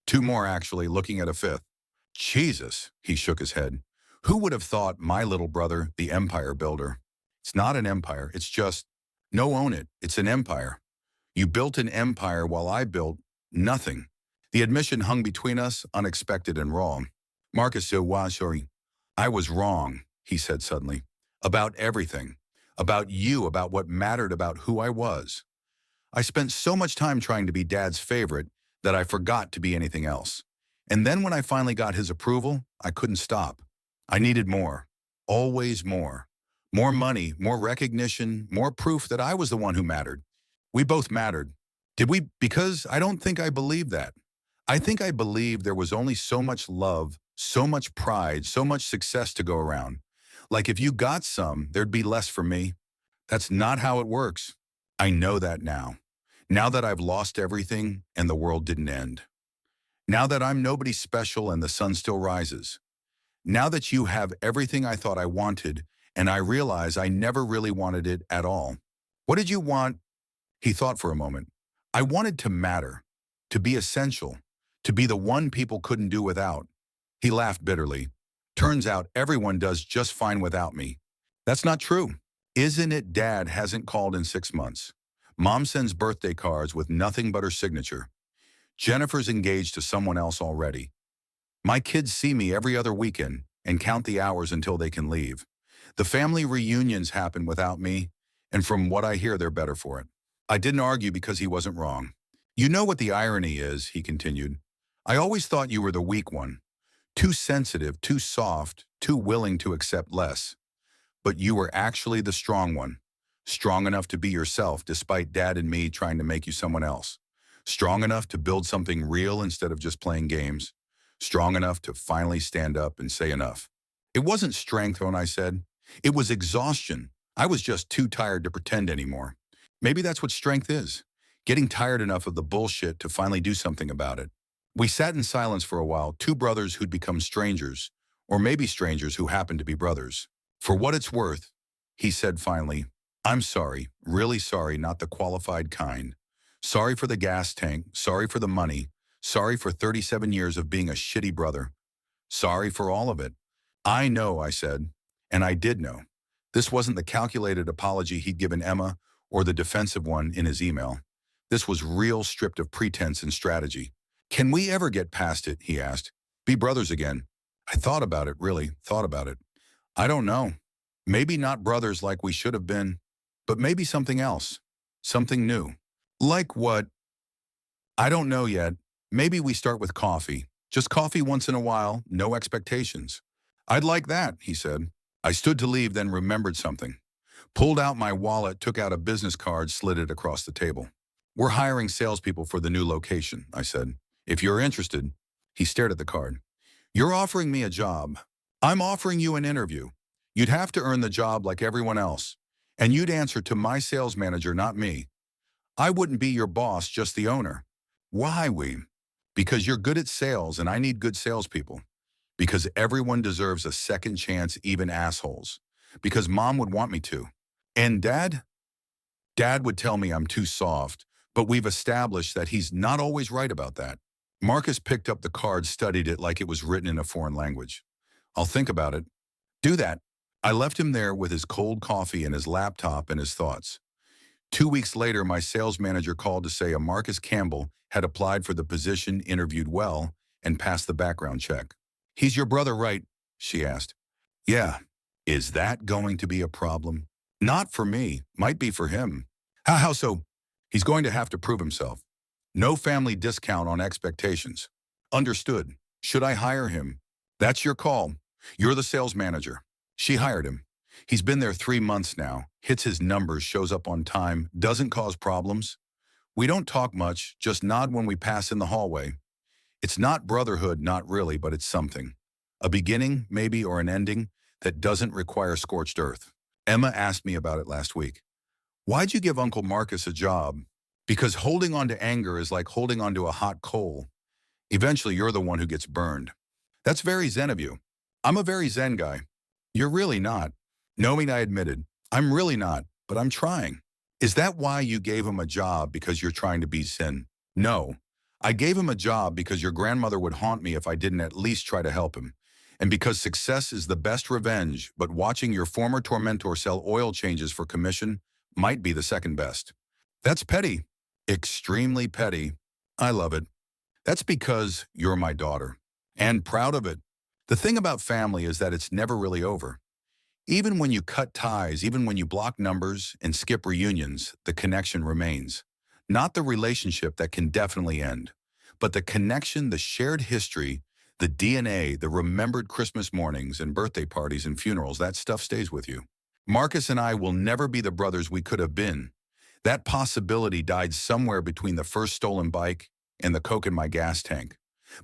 2 more, actually, looking at a 5th. Jesus, he shook his head. Who would have thought my little brother, the empire builder? It's not an empire, it's just, no, own it, it's an empire. You built an empire while I built nothing. The admission hung between us, unexpected and raw. Marcus, sorry. I was wrong, he said suddenly. About everything. About you, about what mattered, about who I was. I spent so much time trying to be Dad's favorite that I forgot to be anything else. And then when I finally got his approval, I couldn't stop. I needed more. Always more. More money, more recognition, more proof that I was the one who mattered. We both mattered. Did we? Because I don't think I believed that. I think I believed there was only so much love, so much pride, so much success to go around. Like if you got some, there'd be less for me. That's not how it works. I know that now. Now that I've lost everything and the world didn't end. Now that I'm nobody special and the sun still rises. Now that you have everything I thought I wanted and I realize I never really wanted it at all. What did you want? He thought for a moment. I wanted to matter, to be essential, to be the one people couldn't do without. He laughed bitterly. Turns out everyone does just fine without me. That's not true. Isn't it Dad hasn't called in 6 months? Mom sends birthday cards with nothing but her signature. Jennifer's engaged to someone else already. My kids see me every other weekend and count the hours until they can leave. The family reunions happen without me, and from what I hear, they're better for it. I didn't argue because he wasn't wrong. You know what the irony is, he continued. I always thought you were the weak one. Too sensitive, too soft, too willing to accept less. But you were actually the strong one. Strong enough to be yourself despite Dad and me trying to make you someone else. Strong enough to build something real instead of just playing games. Strong enough to finally stand up and say enough. It wasn't strength when I said. It was exhaustion. I was just too tired to pretend anymore. Maybe that's what strength is. Getting tired enough of the bullshit to finally do something about it. We sat in silence for a while, two brothers who'd become strangers, or maybe strangers who happened to be brothers. For what it's worth, he said finally, I'm sorry, really sorry, not the qualified kind. Sorry for the gas tank, sorry for the money, sorry for 37 years of being a shitty brother. Sorry for all of it. I know, I said, and I did know. This wasn't the calculated apology he'd given Emma or the defensive one in his email. This was real, stripped of pretense and strategy. Can we ever get past it, he asked. Be brothers again. I thought about it, really, thought about it. I don't know. Maybe not brothers like we should have been, but maybe something else. Something new. Like what? I don't know yet. Maybe we start with coffee. Just coffee once in a while, no expectations. I'd like that, he said. I stood to leave, then remembered something. Pulled out my wallet, took out a business card, slid it across the table. We're hiring salespeople for the new location, I said. If you're interested. He stared at the card. You're offering me a job. I'm offering you an interview. You'd have to earn the job like everyone else. And you'd answer to my sales manager, not me. I wouldn't be your boss, just the owner. Why we? Because you're good at sales and I need good salespeople. Because everyone deserves a second chance, even assholes. Because Mom would want me to. And Dad? Dad would tell me I'm too soft, but we've established that he's not always right about that. Marcus picked up the card, studied it like it was written in a foreign language. I'll think about it. Do that. I left him there with his cold coffee and his laptop and his thoughts. 2 weeks later, my sales manager called to say a Marcus Campbell had applied for the position, interviewed well, and passed the background check. He's your brother, right? She asked. Yeah. Is that going to be a problem? Not for me. Might be for him. How so? He's going to have to prove himself. No family discount on expectations. Understood. Should I hire him? That's your call. You're the sales manager. She hired him. He's been there 3 months now, hits his numbers, shows up on time, doesn't cause problems. We don't talk much, just nod when we pass in the hallway. It's not brotherhood, not really, but it's something. A beginning, maybe, or an ending that doesn't require scorched earth. Emma asked me about it last week. Why'd you give Uncle Marcus a job? Because holding on to anger is like holding on to a hot coal. Eventually, you're the one who gets burned. That's very zen of you. I'm a very zen guy. You're really not. Knowing I admitted, I'm really not, but I'm trying. Is that why you gave him a job, because you're trying to be zen? No. I gave him a job because your grandmother would haunt me if I didn't at least try to help him. And because success is the best revenge, but watching your former tormentor sell oil changes for commission might be the second best. That's petty. Extremely petty. I love it. That's because you're my daughter. And proud of it. The thing about family is that it's never really over. Even when you cut ties, even when you block numbers and skip reunions, the connection remains. Not the relationship that can definitely end, but the connection, the shared history, the DNA, the remembered Christmas mornings and birthday parties and funerals. That stuff stays with you. Marcus and I will never be the brothers we could have been. That possibility died somewhere between the first stolen bike and the coke in my gas tank.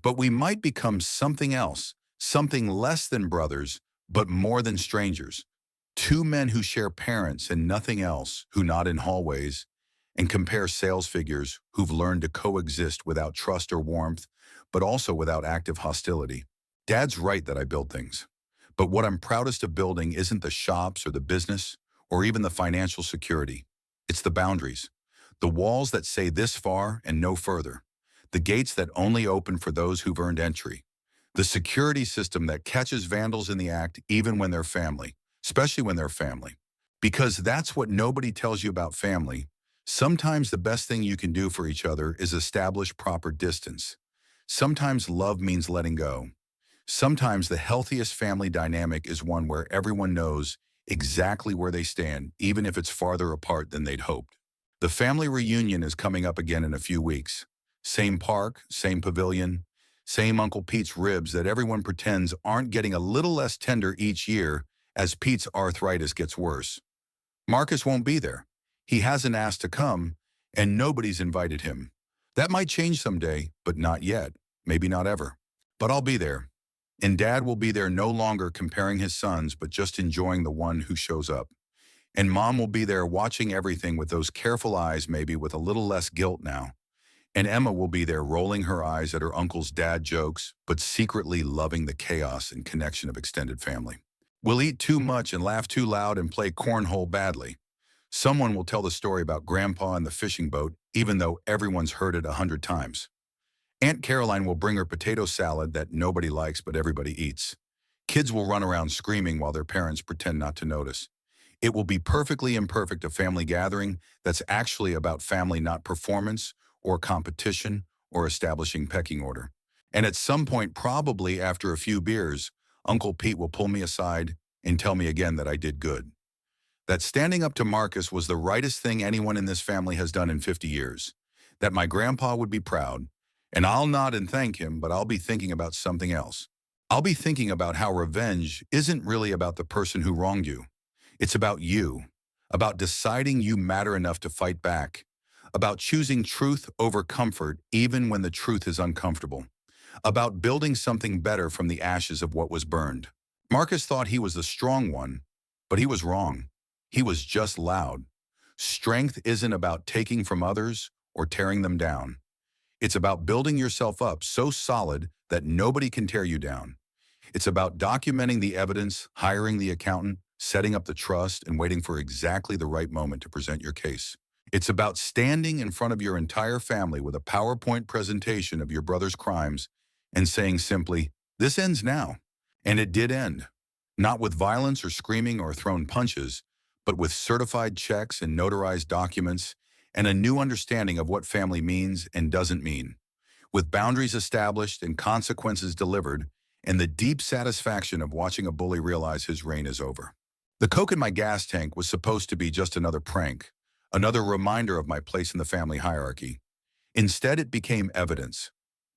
But we might become something else, something less than brothers, but more than strangers. Two men who share parents and nothing else, who nod in hallways and compare sales figures, who've learned to coexist without trust or warmth, but also without active hostility. Dad's right that I build things. But what I'm proudest of building isn't the shops or the business or even the financial security. It's the boundaries. The walls that say this far and no further. The gates that only open for those who've earned entry. The security system that catches vandals in the act even when they're family, especially when they're family. Because that's what nobody tells you about family. Sometimes the best thing you can do for each other is establish proper distance. Sometimes love means letting go. Sometimes the healthiest family dynamic is one where everyone knows exactly where they stand, even if it's farther apart than they'd hoped. The family reunion is coming up again in a few weeks. Same park, same pavilion, same Uncle Pete's ribs that everyone pretends aren't getting a little less tender each year as Pete's arthritis gets worse. Marcus won't be there. He hasn't asked to come, and nobody's invited him. That might change someday, but not yet. Maybe not ever. But I'll be there. And Dad will be there no longer comparing his sons, but just enjoying the one who shows up. And Mom will be there watching everything with those careful eyes, maybe with a little less guilt now. And Emma will be there rolling her eyes at her uncle's dad jokes, but secretly loving the chaos and connection of extended family. We'll eat too much and laugh too loud and play cornhole badly. Someone will tell the story about Grandpa and the fishing boat, even though everyone's heard it 100 times. Aunt Caroline will bring her potato salad that nobody likes but everybody eats. Kids will run around screaming while their parents pretend not to notice. It will be perfectly imperfect, a family gathering that's actually about family, not performance or competition or establishing pecking order. And at some point, probably after a few beers, Uncle Pete will pull me aside and tell me again that I did good. That standing up to Marcus was the rightest thing anyone in this family has done in 50 years. That my grandpa would be proud. And I'll nod and thank him, but I'll be thinking about something else. I'll be thinking about how revenge isn't really about the person who wronged you. It's about you, about deciding you matter enough to fight back, about choosing truth over comfort even when the truth is uncomfortable, about building something better from the ashes of what was burned. Marcus thought he was the strong one, but he was wrong. He was just loud. Strength isn't about taking from others or tearing them down. It's about building yourself up so solid that nobody can tear you down. It's about documenting the evidence, hiring the accountant, setting up the trust, and waiting for exactly the right moment to present your case. It's about standing in front of your entire family with a PowerPoint presentation of your brother's crimes and saying simply, "This ends now." And it did end. Not with violence or screaming or thrown punches, but with certified checks and notarized documents and a new understanding of what family means and doesn't mean. With boundaries established and consequences delivered, and the deep satisfaction of watching a bully realize his reign is over. The coke in my gas tank was supposed to be just another prank, another reminder of my place in the family hierarchy. Instead, it became evidence,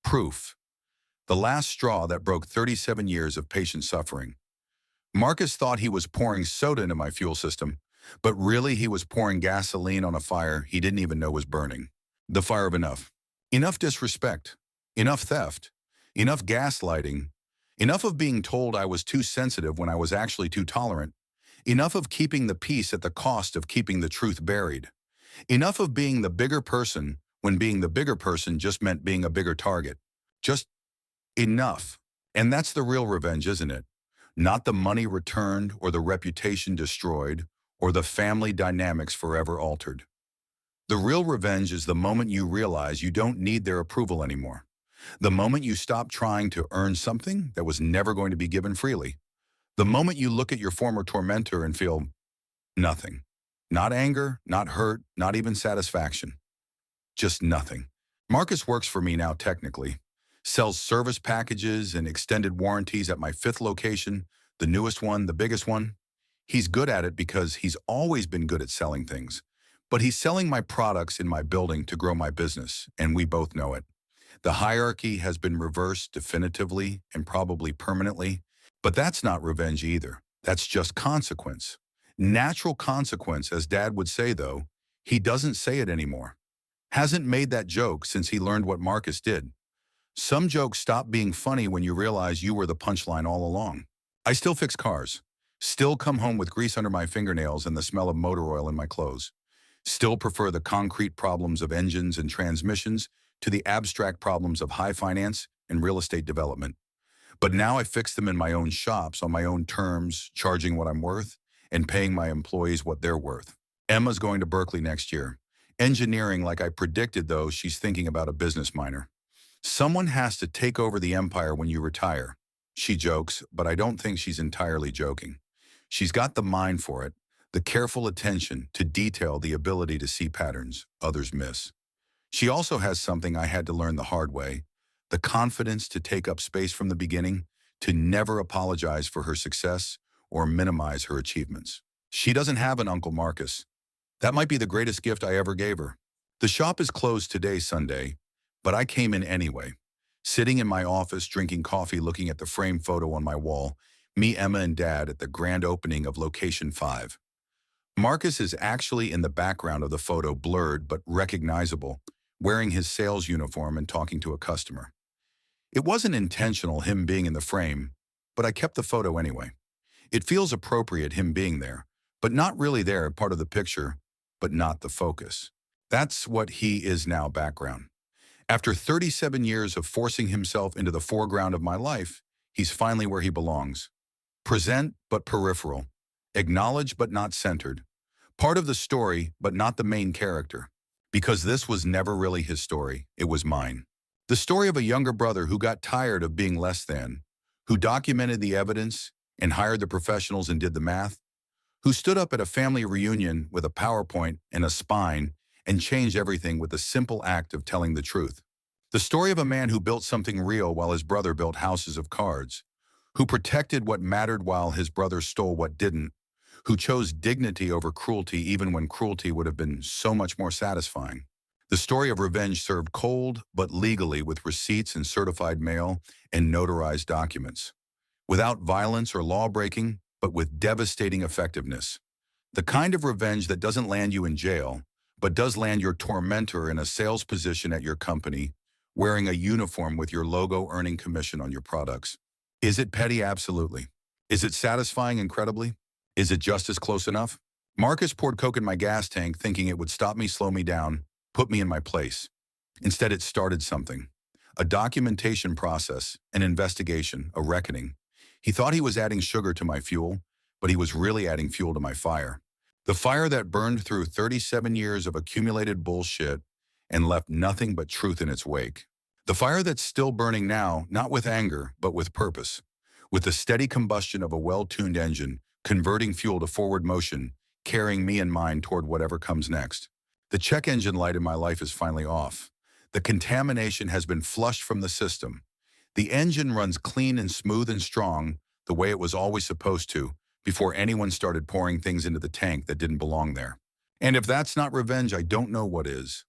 proof, the last straw that broke 37 years of patient suffering. Marcus thought he was pouring soda into my fuel system, but really he was pouring gasoline on a fire he didn't even know was burning. The fire of enough. Enough disrespect. Enough theft. Enough gaslighting. Enough of being told I was too sensitive when I was actually too tolerant. Enough of keeping the peace at the cost of keeping the truth buried. Enough of being the bigger person when being the bigger person just meant being a bigger target. Just enough. And that's the real revenge, isn't it? Not the money returned or the reputation destroyed or the family dynamics forever altered. The real revenge is the moment you realize you don't need their approval anymore. The moment you stop trying to earn something that was never going to be given freely. The moment you look at your former tormentor and feel nothing. Not anger, not hurt, not even satisfaction. Just nothing. Marcus works for me now technically. Sells service packages and extended warranties at my 5th location, the newest one, the biggest one. He's good at it because he's always been good at selling things. But he's selling my products in my building to grow my business, and we both know it. The hierarchy has been reversed definitively and probably permanently, but that's not revenge either. That's just consequence. Natural consequence, as Dad would say, though. He doesn't say it anymore. Hasn't made that joke since he learned what Marcus did. Some jokes stop being funny when you realize you were the punchline all along. I still fix cars. Still come home with grease under my fingernails and the smell of motor oil in my clothes. Still prefer the concrete problems of engines and transmissions to the abstract problems of high finance and real estate development. But now I fix them in my own shops on my own terms, charging what I'm worth and paying my employees what they're worth. Emma's going to Berkeley next year. Engineering, like I predicted, though, she's thinking about a business minor. Someone has to take over the empire when you retire. She jokes, but I don't think she's entirely joking. She's got the mind for it, the careful attention to detail, the ability to see patterns others miss. She also has something I had to learn the hard way, the confidence to take up space from the beginning, to never apologize for her success or minimize her achievements. She doesn't have an Uncle Marcus. That might be the greatest gift I ever gave her. The shop is closed today, Sunday, but I came in anyway. Sitting in my office, drinking coffee, looking at the framed photo on my wall, me, Emma, and Dad at the grand opening of Location 5. Marcus is actually in the background of the photo, blurred but recognizable, wearing his sales uniform and talking to a customer. It wasn't intentional, him being in the frame, but I kept the photo anyway. It feels appropriate, him being there, but not really there, part of the picture, but not the focus. That's what he is now, background. After 37 years of forcing himself into the foreground of my life, he's finally where he belongs. Present but peripheral. Acknowledged but not centered. Part of the story, but not the main character. Because this was never really his story, it was mine. The story of a younger brother who got tired of being less than, who documented the evidence and hired the professionals and did the math, who stood up at a family reunion with a PowerPoint and a spine and changed everything with the simple act of telling the truth. The story of a man who built something real while his brother built houses of cards, who protected what mattered while his brother stole what didn't, who chose dignity over cruelty even when cruelty would have been so much more satisfying. The story of revenge served cold but legally, with receipts and certified mail and notarized documents. Without violence or law-breaking, but with devastating effectiveness. The kind of revenge that doesn't land you in jail, but does land your tormentor in a sales position at your company, wearing a uniform with your logo, earning commission on your products. Is it petty? Absolutely. Is it satisfying? Incredibly. Is it justice close enough? Marcus poured Coke in my gas tank thinking it would stop me, slow me down, put me in my place. Instead, it started something. A documentation process, an investigation, a reckoning. He thought he was adding sugar to my fuel, but he was really adding fuel to my fire. The fire that burned through 37 years of accumulated bullshit and left nothing but truth in its wake. The fire that's still burning now, not with anger, but with purpose. With the steady combustion of a well-tuned engine, converting fuel to forward motion, carrying me and mine toward whatever comes next. The check engine light in my life is finally off. The contamination has been flushed from the system. The engine runs clean and smooth and strong, the way it was always supposed to, before anyone started pouring things into the tank that didn't belong there. And if that's not revenge, I don't know what is.